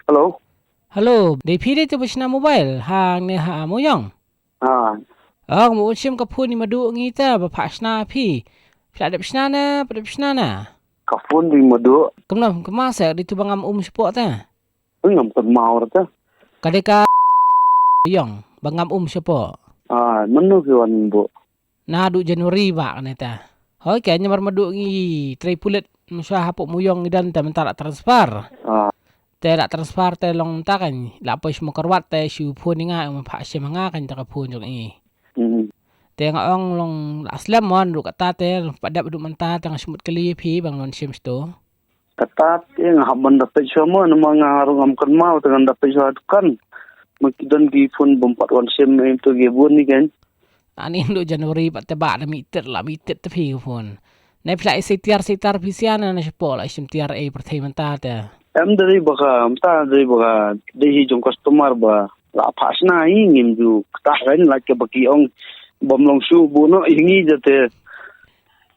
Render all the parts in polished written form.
Hello. Halo, DP tu pasna mobile. Hang ni ha mo yang. Ah, Ang mo sim ka phone ni madu ngita ba pasna pi. Pla de pasna na. kafun di madu. Kemna kemasa di tu bangam support ta. Ngam kan mau rata. Kadeka yang bangam support. Ah, menu ke wan bu. Na du Januari ba kan ta. Hoi kayaknya mar madu ngi tripulet musah hapuk muyong dan ta mentara transfer. Ah, Te la transfer te long ta kan. La pa mo karwat te shu phone nga mo pa sim nga kan ta ka phone jong i. Tengok orang long aslam mon du kata te pada du menta tang smut kali pi bang non sim sto. Ketat yang haban dapat semua nama ngarung am kan mau dengan dapat kan. Makidan di phone bompat wan sim itu gebun ni kan. Ani du Januari pat te ba meter te pi phone. Nei pla sitar pisiana na sepo la sim tiar e pertai menta te. Em dari baka, amta dari baka dehi jong customer ba. La pasna ingin ju tak kan la ke baki ong bomlong su buno ingi jate.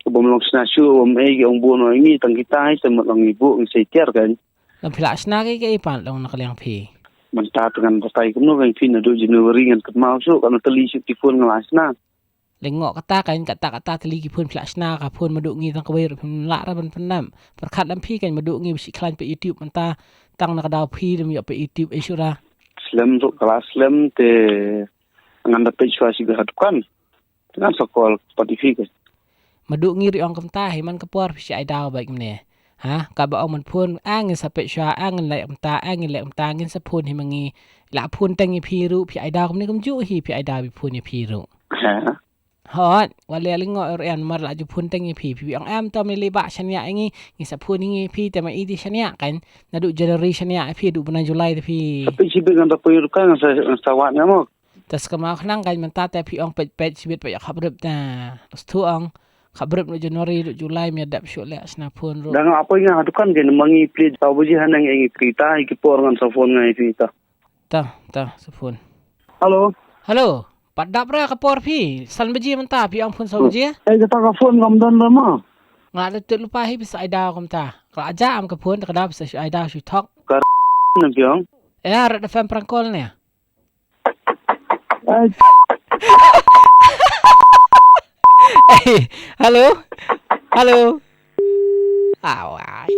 Bomlong sna su om egi ong buno ingi tang kita ai temat long ibu ngi setiar kan. Lam pla sna ke ipan long nakaliang pi. Menta dengan partai kuno kan fin adu Januari kan mau su kan teli su tifun ngelasna. Lengok kata teli ki phone pla sna ka phone madu ngi tang kawir la ra ban penam. Perkat lam pi kan madu ngi bisi klan pe YouTube menta tang nak dau pi lam yo pe YouTube isura. Slam tu kelas slam te ngan dapat situasi berhadapan dengan sekolah Spotify kan. Madu ngiri ong kamta himan kapor si ai daw baik mne ha ka ba ong man phun angin sapet sha angin lai amta angin lai amta angin sa phun himangi la phun tangi phiru phi ai daw kamne kamju hi phi ai daw bi phun ni phiru Ha. hot wale lingo an mar la ju phun tangi phi ong am to me liba shania ngi sa phun ngi phi te ma idi shania kan na du January shania phi du bulan Julai te phi Tapi sibuk dengan dapat kan sawatnya mo. tas kama khnang kan man ta te phi ong pet sibit pa ya khabrep na tas tu ong khabrep no Januari no Julai mi adap syuk le asna phone ro. Dan apa yang hadukan kan mangi please tabuji hanang ingi kita iki por ngan safon ngai kita. Ta sa phone. Halo. Halo, padap ra kapor pi. San beji menta pi ang phone sa beji. Kita ka phone ngam dan lama. Nga tu lupa hi bisa ai daw kam ta. Kala aja am ka phone ka daw bisa ai daw shu tok. Nang yang. Ra da fam prangkol ne. Halo. Awai.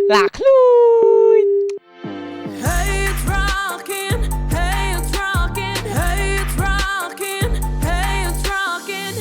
La kluy. Hey